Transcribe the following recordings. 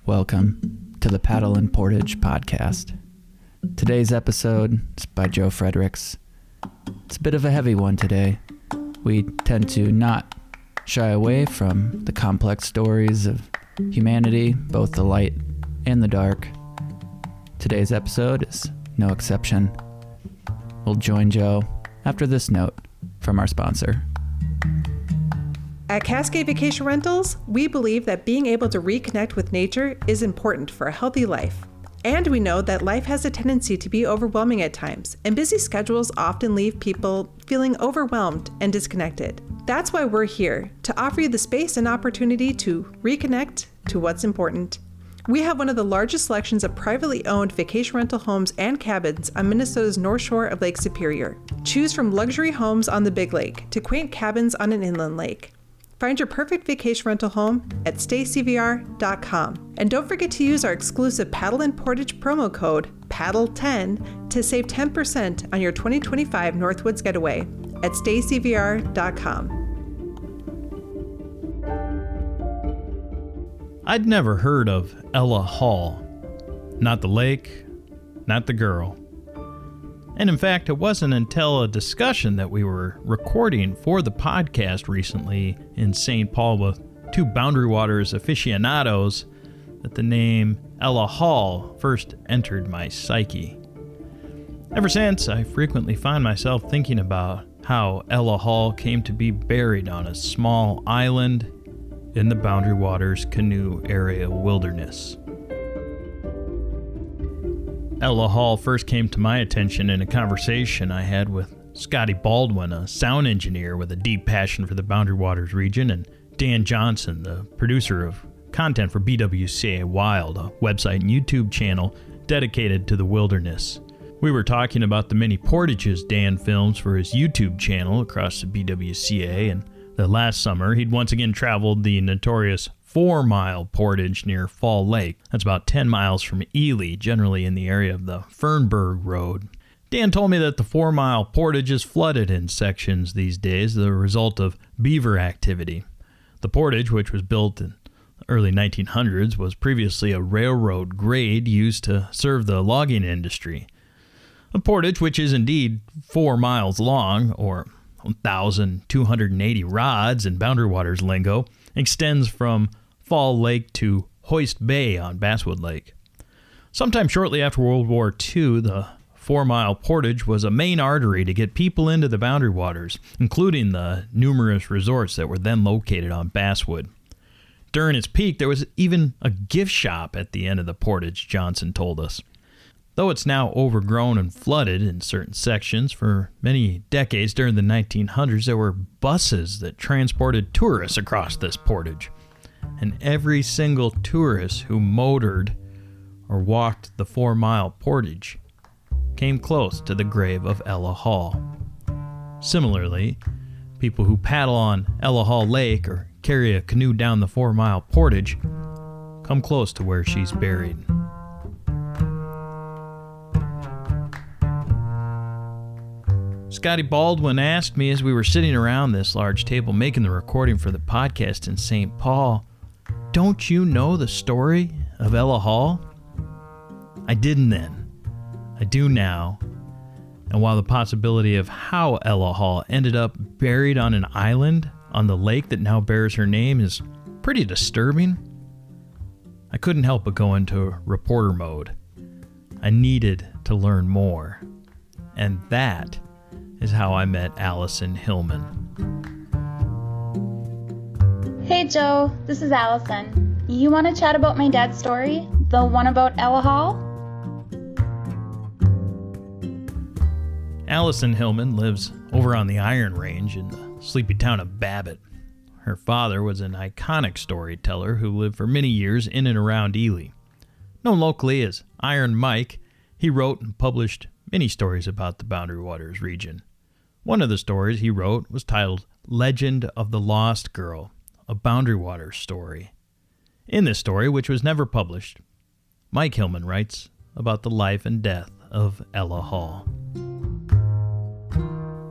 Welcome to the Paddle and Portage podcast. Today's episode is by Joe Fredericks. It's a bit of a heavy one today. We tend to not shy away from the complex stories of humanity, both the light and the dark. Today's episode is no exception. We'll join Joe after this note from our sponsor. At Cascade Vacation Rentals, we believe that being able to reconnect with nature is important for a healthy life. And we know that life has a tendency to be overwhelming at times, and busy schedules often leave people feeling overwhelmed and disconnected. That's why we're here, to offer you the space and opportunity to reconnect to what's important. We have one of the largest selections of privately owned vacation rental homes and cabins on Minnesota's North Shore of Lake Superior. Choose from luxury homes on the Big Lake to quaint cabins on an inland lake. Find your perfect vacation rental home at staycvr.com. And don't forget to use our exclusive Paddle and Portage promo code PADDLE10 to save 10% on your 2025 Northwoods Getaway at staycvr.com. I'd never heard of Ella Hall. Not the lake, not the girl. And in fact, it wasn't until a discussion that we were recording for the podcast recently in St. Paul with two Boundary Waters aficionados that the name Ella Hall first entered my psyche. Ever since, I frequently find myself thinking about how Ella Hall came to be buried on a small island in the Boundary Waters Canoe area wilderness. Ella Hall first came to my attention in a conversation I had with Scotty Baldwin, a sound engineer with a deep passion for the Boundary Waters region, and Dan Johnson, the producer of content for BWCA Wild, a website and YouTube channel dedicated to the wilderness. We were talking about the many portages Dan films for his YouTube channel across the BWCA, and that last summer he'd once again traveled the notorious 4-mile portage near Fall Lake. That's about 10 miles from Ely, generally in the area of the Fernberg Road. Dan told me that the 4-mile portage is flooded in sections these days, the result of beaver activity. The portage, which was built in the early 1900s, was previously a railroad grade used to serve the logging industry. A portage, which is indeed 4 miles long, or 1,280 rods in Boundary Waters lingo, extends from Fall Lake to Hoist Bay on Basswood Lake. Sometime shortly after World War II, the 4-mile portage was a main artery to get people into the Boundary Waters, including the numerous resorts that were then located on Basswood. During its peak, there was even a gift shop at the end of the portage, Johnson told us. Though it's now overgrown and flooded in certain sections, for many decades during the 1900s, there were buses that transported tourists across this portage. And every single tourist who motored or walked the 4-mile portage came close to the grave of Ella Hall. Similarly, people who paddle on Ella Hall Lake or carry a canoe down the 4-mile portage come close to where she's buried. Scotty Baldwin asked me as we were sitting around this large table making the recording for the podcast in St. Paul, "Don't you know the story of Ella Hall?" I didn't then. I do now. And while the possibility of how Ella Hall ended up buried on an island on the lake that now bears her name is pretty disturbing, I couldn't help but go into reporter mode. I needed to learn more. And that is how I met Allison Hillman. Hey Joe, this is Allison. You want to chat about my dad's story? The one about Ella Hall? Allison Hillman lives over on the Iron Range in the sleepy town of Babbitt. Her father was an iconic storyteller who lived for many years in and around Ely. Known locally as Iron Mike, he wrote and published many stories about the Boundary Waters region. One of the stories he wrote was titled Legend of the Lost Girl, a Boundary Waters story. In this story, which was never published, Mike Hillman writes about the life and death of Ella Hall.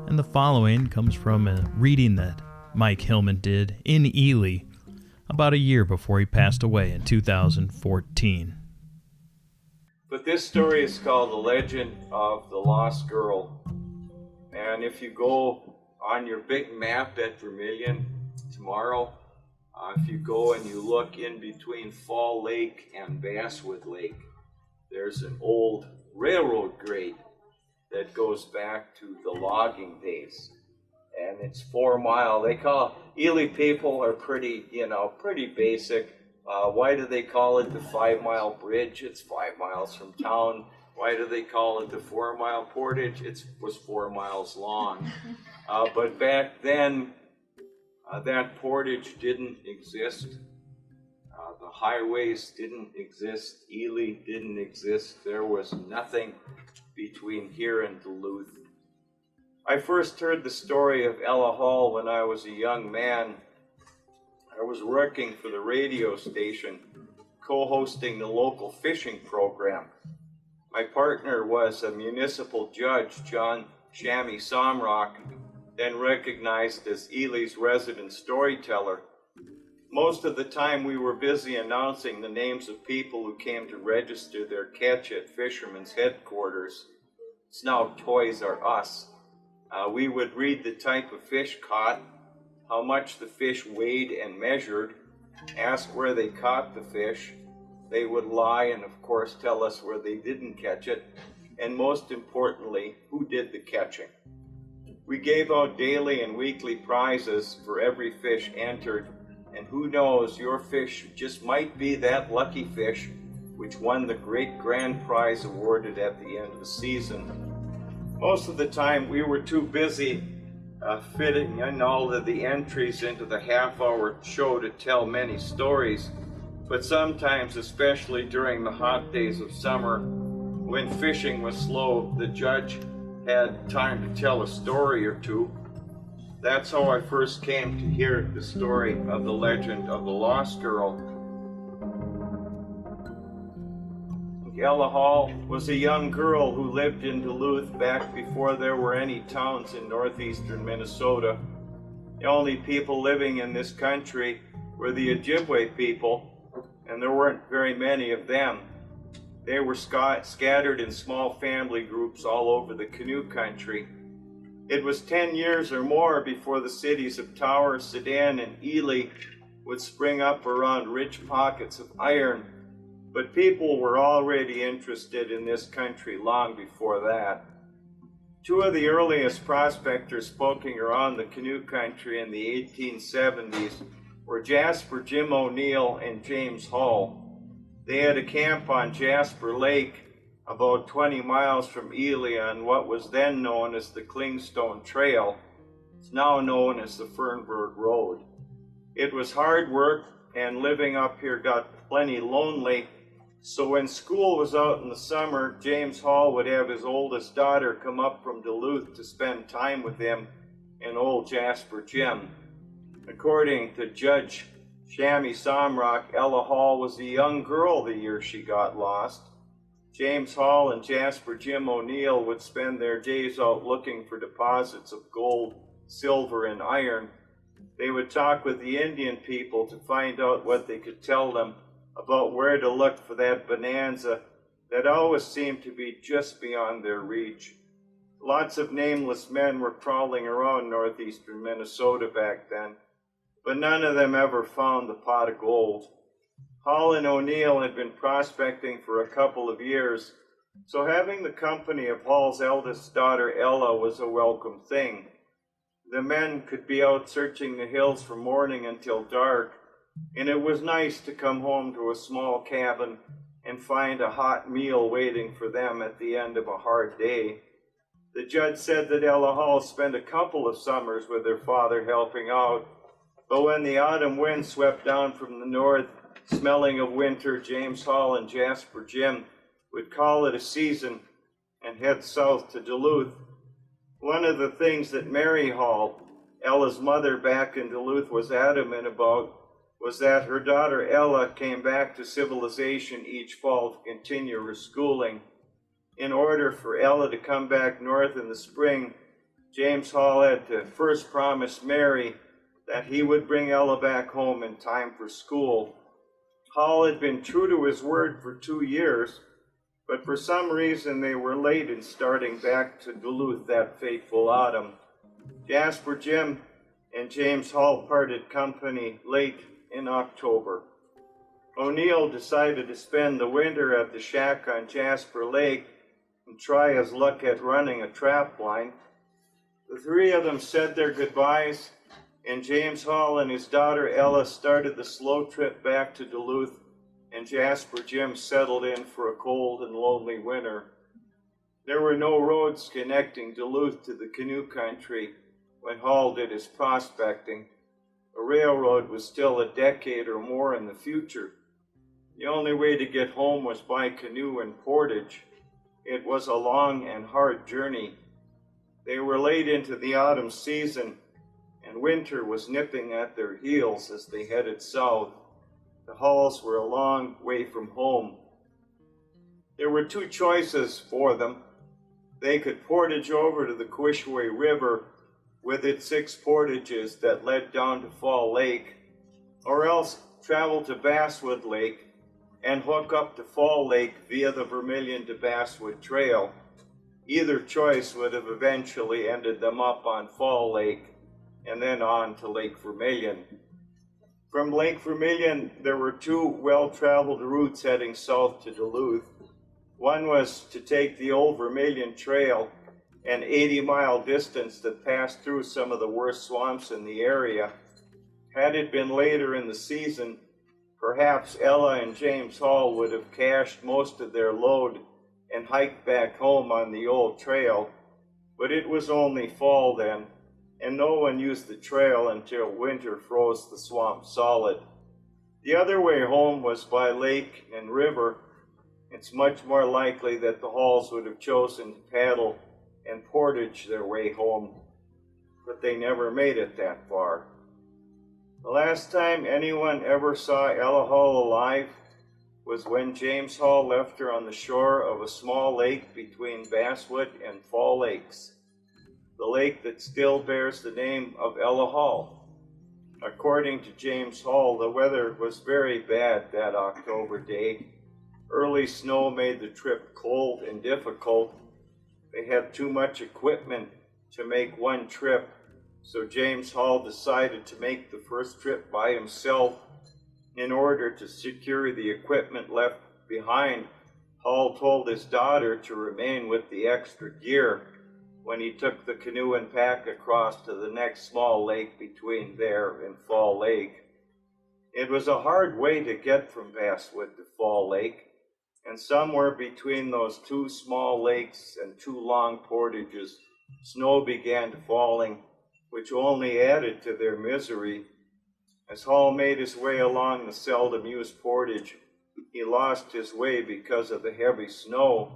And the following comes from a reading that Mike Hillman did in Ely about a year before he passed away in 2014. But this story is called The Legend of the Lost Girl. And if you go on your big map at Vermilion tomorrow, if you go and you look in between Fall Lake and Basswood Lake, there's an old railroad grade that goes back to the logging days. And it's 4 mile. They call Ely people are pretty basic. Why do they call it the 5 mile bridge? It's 5 miles from town. Why do they call it the 4 mile portage? It was 4 miles long. But back then, that portage didn't exist. The highways didn't exist. Ely didn't exist. There was nothing between here and Duluth. I first heard the story of Ella Hall when I was a young man. I was working for the radio station, co-hosting the local fishing program. My partner was a municipal judge, John Shammy Somrock, then recognized as Ely's resident storyteller. Most of the time we were busy announcing the names of people who came to register their catch at Fisherman's Headquarters. It's now Toys R Us. We would read the type of fish caught, how much the fish weighed and measured, ask where they caught the fish. They would lie and of course tell us where they didn't catch it, and most importantly, who did the catching. We gave out daily and weekly prizes for every fish entered, and who knows, your fish just might be that lucky fish which won the great grand prize awarded at the end of the season. Most of the time we were too busy fitting in all of the entries into the half-hour show to tell many stories, but sometimes, especially during the hot days of summer, when fishing was slow, the judge had time to tell a story or two. That's how I first came to hear the story of the legend of the Lost Girl. Ella Hall was a young girl who lived in Duluth back before there were any towns in northeastern Minnesota. The only people living in this country were the Ojibwe people, and there weren't very many of them. They were scattered in small family groups all over the Canoe country. It was 10 years or more before the cities of Tower, Sedan, and Ely would spring up around rich pockets of iron, but people were already interested in this country long before that. Two of the earliest prospectors poking around the Canoe country in the 1870s were Jasper Jim O'Neill and James Hall. They had a camp on Jasper Lake, about 20 miles from Ely, on what was then known as the Clingstone Trail. It's now known as the Fernburg Road. It was hard work, and living up here got plenty lonely, so when school was out in the summer, James Hall would have his oldest daughter come up from Duluth to spend time with him and old Jasper Jim. According to Judge Shammy Somrock, Ella Hall was a young girl the year she got lost. James Hall and Jasper Jim O'Neill would spend their days out looking for deposits of gold, silver, and iron. They would talk with the Indian people to find out what they could tell them about where to look for that bonanza that always seemed to be just beyond their reach. Lots of nameless men were crawling around northeastern Minnesota back then, but none of them ever found the pot of gold. Hall and O'Neill had been prospecting for a couple of years, so having the company of Hall's eldest daughter Ella was a welcome thing. The men could be out searching the hills from morning until dark, and it was nice to come home to a small cabin and find a hot meal waiting for them at the end of a hard day. The judge said that Ella Hall spent a couple of summers with her father helping out, but when the autumn wind swept down from the north, smelling of winter, James Hall and Jasper Jim would call it a season and head south to Duluth. One of the things that Mary Hall, Ella's mother back in Duluth, was adamant about was that her daughter Ella came back to civilization each fall to continue her schooling. In order for Ella to come back north in the spring, James Hall had to first promise Mary that he would bring Ella back home in time for school. Hall had been true to his word for 2 years, but for some reason they were late in starting back to Duluth that fateful autumn. Jasper Jim and James Hall parted company late in October. O'Neill decided to spend the winter at the shack on Jasper Lake and try his luck at running a trap line. The three of them said their goodbyes, and James Hall and his daughter Ella started the slow trip back to Duluth, and Jasper Jim settled in for a cold and lonely winter. There were no roads connecting Duluth to the Canoe country when Hall did his prospecting. A railroad was still a decade or more in the future. The only way to get home was by canoe and portage. It was a long and hard journey. They were late into the autumn season, and winter was nipping at their heels as they headed south. The Halls were a long way from home. There were two choices for them. They could portage over to the Quishway River with its 6 portages that led down to Fall Lake, or else travel to Basswood Lake and hook up to Fall Lake via the Vermilion to Basswood Trail. Either choice would have eventually ended them up on Fall Lake and then on to Lake Vermilion. From Lake Vermilion, there were 2 well-traveled routes heading south to Duluth. One was to take the old Vermilion Trail, an 80-mile distance that passed through some of the worst swamps in the area. Had it been later in the season, perhaps Ella and James Hall would have cached most of their load and hiked back home on the old trail, but it was only fall then, and no one used the trail until winter froze the swamp solid. The other way home was by lake and river. It's much more likely that the Halls would have chosen to paddle and portage their way home, but they never made it that far. The last time anyone ever saw Ella Hall alive was when James Hall left her on the shore of a small lake between Basswood and Fall Lakes, the lake that still bears the name of Ella Hall. According to James Hall, the weather was very bad that October day. Early snow made the trip cold and difficult. They had too much equipment to make one trip, so James Hall decided to make the first trip by himself. In order to secure the equipment left behind, Hall told his daughter to remain with the extra gear when he took the canoe and pack across to the next small lake between there and Fall Lake. It was a hard way to get from Basswood to Fall Lake, and somewhere between those 2 small lakes and 2 long portages, snow began falling, which only added to their misery. As Hall made his way along the seldom used portage, he lost his way because of the heavy snow.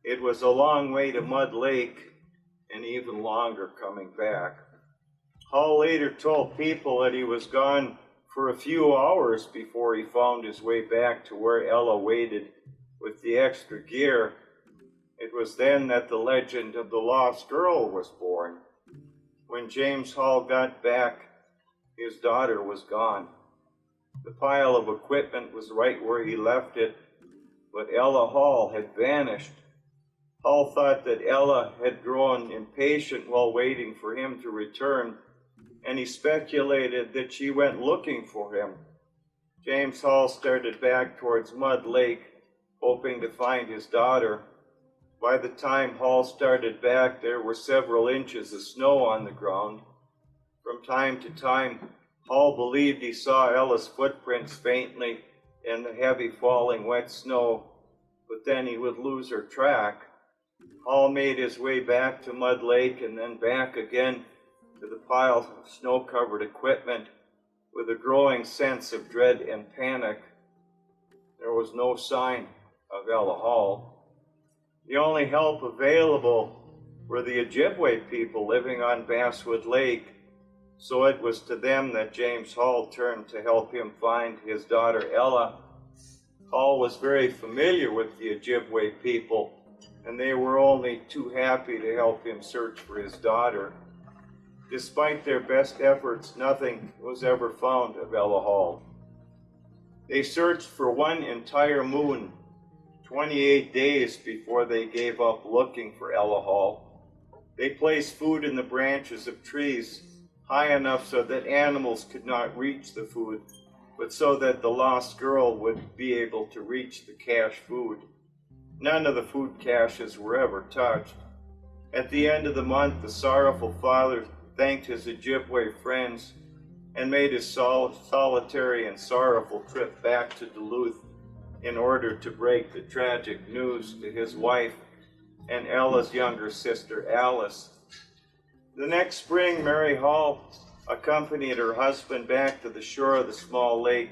It was a long way to Mud Lake, and even longer coming back. Hall later told people that he was gone for a few hours before he found his way back to where Ella waited with the extra gear. It was then that the legend of the lost girl was born. When James Hall got back, his daughter was gone. The pile of equipment was right where he left it, but Ella Hall had vanished. Hall thought that Ella had grown impatient while waiting for him to return, and he speculated that she went looking for him. James Hall started back towards Mud Lake, hoping to find his daughter. By the time Hall started back, there were several inches of snow on the ground. From time to time, Hall believed he saw Ella's footprints faintly in the heavy falling wet snow, but then he would lose her track. Hall made his way back to Mud Lake and then back again to the pile of snow-covered equipment with a growing sense of dread and panic. There was no sign of Ella Hall. The only help available were the Ojibwe people living on Basswood Lake, so it was to them that James Hall turned to help him find his daughter Ella. Hall was very familiar with the Ojibwe people, and they were only too happy to help him search for his daughter. Despite their best efforts, nothing was ever found of Ella Hall. They searched for one entire moon, 28 days before they gave up looking for Ella Hall. They placed food in the branches of trees high enough so that animals could not reach the food, but so that the lost girl would be able to reach the cache food. None of the food caches were ever touched. At the end of the month, the sorrowful father thanked his Ojibwe friends and made his solitary and sorrowful trip back to Duluth in order to break the tragic news to his wife and Ella's younger sister, Alice. The next spring, Mary Hall accompanied her husband back to the shore of the small lake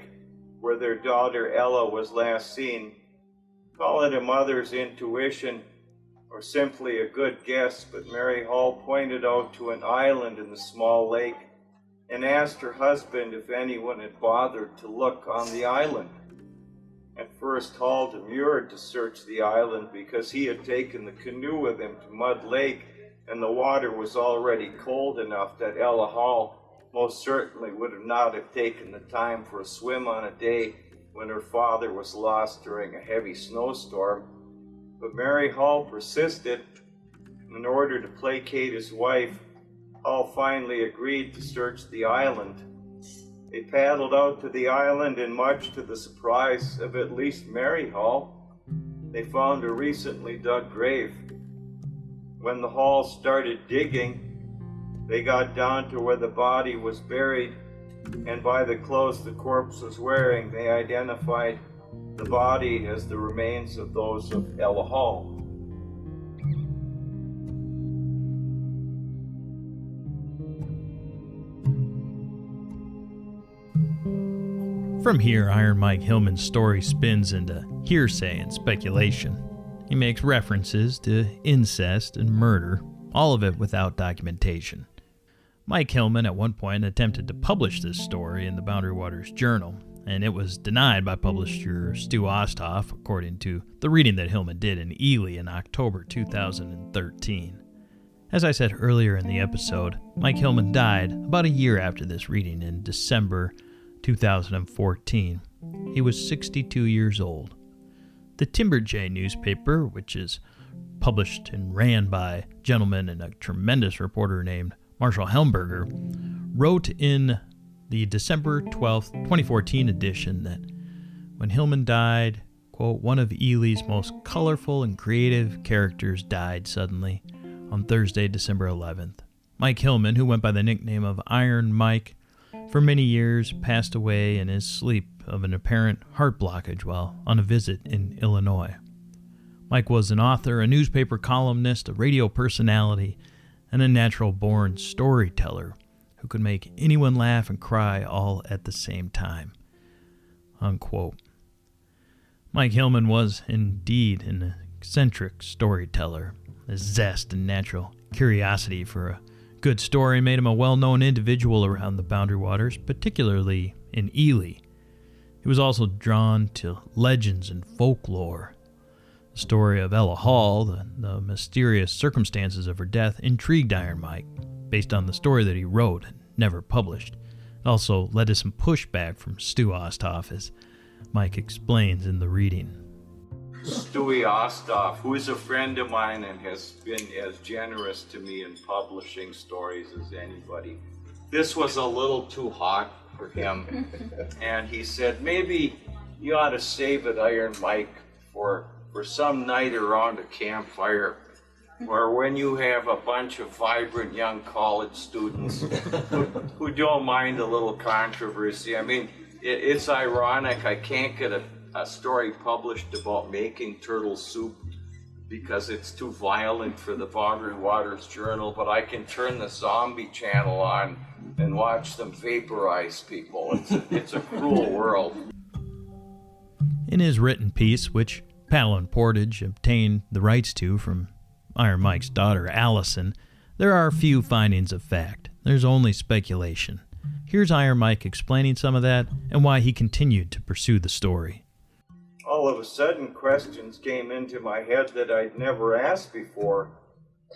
where their daughter Ella was last seen. Call it a mother's intuition or simply a good guess, but Mary Hall pointed out to an island in the small lake and asked her husband if anyone had bothered to look on the island. At first, Hall demurred to search the island because he had taken the canoe with him to Mud Lake, and the water was already cold enough that Ella Hall most certainly would not have taken the time for a swim on a day when her father was lost during a heavy snowstorm. But Mary Hall persisted. In order to placate his wife, Hall finally agreed to search the island. They paddled out to the island, and much to the surprise of at least Mary Hall, they found a recently dug grave. When the Halls started digging, they got down to where the body was buried, and by the clothes the corpse was wearing, they identified the body as the remains of those of Ella Hall. From here, Iron Mike Hillman's story spins into hearsay and speculation. He makes references to incest and murder, all of it without documentation. Mike Hillman at one point attempted to publish this story in the Boundary Waters Journal, and it was denied by publisher Stu Osthoff, according to the reading that Hillman did in Ely in October 2013. As I said earlier in the episode, Mike Hillman died about a year after this reading in December 2014. He was 62 years old. The Timberjay newspaper, which is published and ran by a gentleman and a tremendous reporter named Marshall Helmberger, wrote in the December 12th, 2014 edition that when Hillman died, quote, one of Ely's most colorful and creative characters died suddenly on Thursday, December 11th. Mike Hillman, who went by the nickname of Iron Mike, for many years passed away in his sleep of an apparent heart blockage while on a visit in Illinois. Mike was an author, a newspaper columnist, a radio personality, and a natural-born storyteller who could make anyone laugh and cry all at the same time. Unquote. Mike Hillman was indeed an eccentric storyteller. His zest and natural curiosity for a good story made him a well-known individual around the Boundary Waters, particularly in Ely. He was also drawn to legends and folklore. The story of Ella Hall, the mysterious circumstances of her death, intrigued Iron Mike, based on the story that he wrote and never published. It also led to some pushback from Stu Osthoff, as Mike explains in the reading. Stewie Osthoff, who is a friend of mine and has been as generous to me in publishing stories as anybody. This was a little too hot for him, and he said, maybe you ought to save it, Iron Mike, for some night around a campfire, or when you have a bunch of vibrant young college students who don't mind a little controversy. I mean, it's ironic, I can't get a story published about making turtle soup because it's too violent for the Boundary Waters Journal, but I can turn the zombie channel on and watch them vaporize people. It's a cruel world. In his written piece, which Paddle and Portage obtained the rights to from Iron Mike's daughter, Allison, there are few findings of fact. There's only speculation. Here's Iron Mike explaining some of that and why he continued to pursue the story. All of a sudden, questions came into my head that I'd never asked before.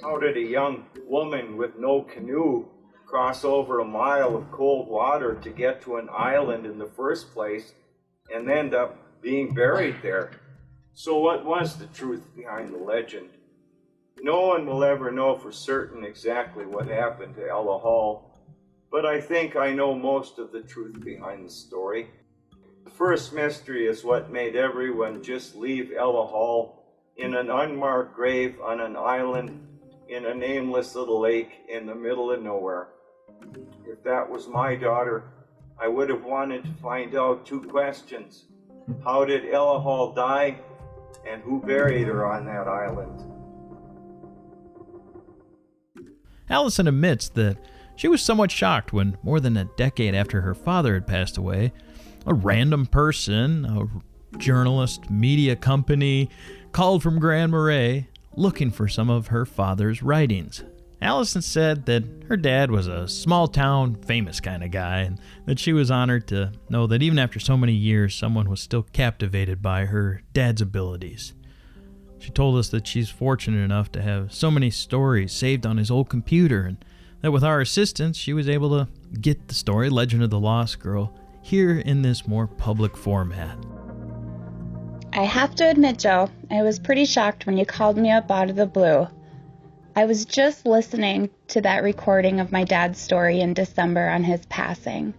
How did a young woman with no canoe cross over a mile of cold water to get to an island in the first place, and end up being buried there. So what was the truth behind the legend? No one will ever know for certain exactly what happened to Ella Hall, but I think I know most of the truth behind the story. The first mystery is what made everyone just leave Ella Hall in an unmarked grave on an island in a nameless little lake in the middle of nowhere. If that was my daughter, I would have wanted to find out 2 questions. How did Ella Hall die, and who buried her on that island? Allison admits that she was somewhat shocked when, more than a decade after her father had passed away, a random person, a journalist, media company, called from Grand Marais looking for some of her father's writings. Allison said that her dad was a small-town, famous kind of guy, and that she was honored to know that even after so many years, someone was still captivated by her dad's abilities. She told us that she's fortunate enough to have so many stories saved on his old computer, and that with our assistance, she was able to get the story, Legend of the Lost Girl, here in this more public format. I have to admit, Joe, I was pretty shocked when you called me up out of the blue. I was just listening to that recording of my dad's story in December on his passing.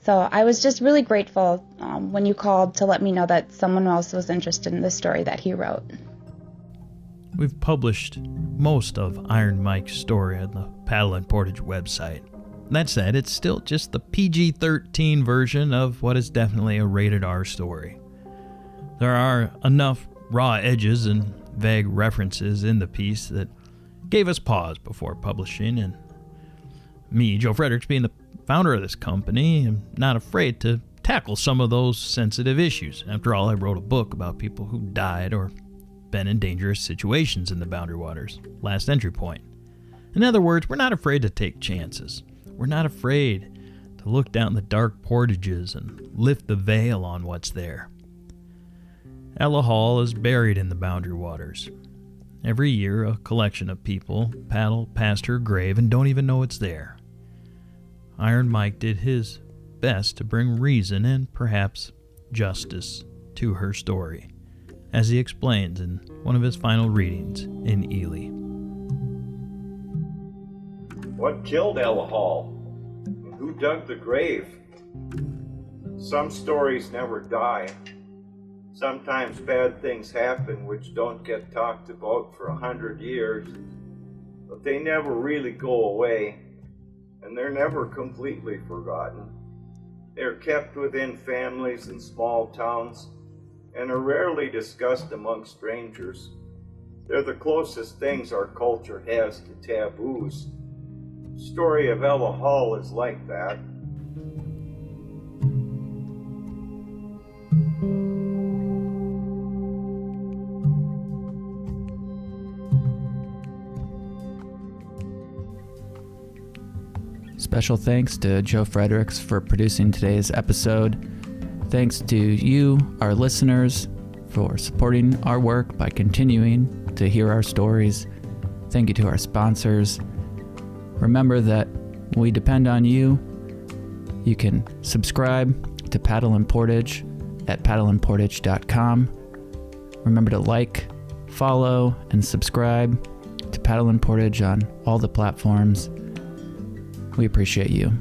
So I was just really grateful when you called to let me know that someone else was interested in the story that he wrote. We've published most of Iron Mike's story on the Paddle and Portage website. That said, it's still just the PG-13 version of what is definitely a rated R story. There are enough raw edges and vague references in the piece that gave us pause before publishing, and me, Joe Fredericks, being the founder of this company, am not afraid to tackle some of those sensitive issues. After all, I wrote a book about people who died or been in dangerous situations in the Boundary Waters. Last entry point. In other words, we're not afraid to take chances. We're not afraid to look down the dark portages and lift the veil on what's there. Ella Hall is buried in the Boundary Waters. Every year, a collection of people paddle past her grave and don't even know it's there. Iron Mike did his best to bring reason and perhaps justice to her story, as he explains in one of his final readings in Ely. What killed Ella Hall? And who dug the grave? Some stories never die. Sometimes bad things happen which don't get talked about for 100 years, but they never really go away, and they're never completely forgotten. They're kept within families and small towns, and are rarely discussed among strangers. They're the closest things our culture has to taboos. The story of Ella Hall is like that. Special thanks to Joe Fredericks for producing today's episode. Thanks to you, our listeners, for supporting our work by continuing to hear our stories. Thank you to our sponsors. Remember that we depend on you. You can subscribe to Paddle and Portage at paddleandportage.com. Remember to like, follow, and subscribe to Paddle and Portage on all the platforms. We appreciate you.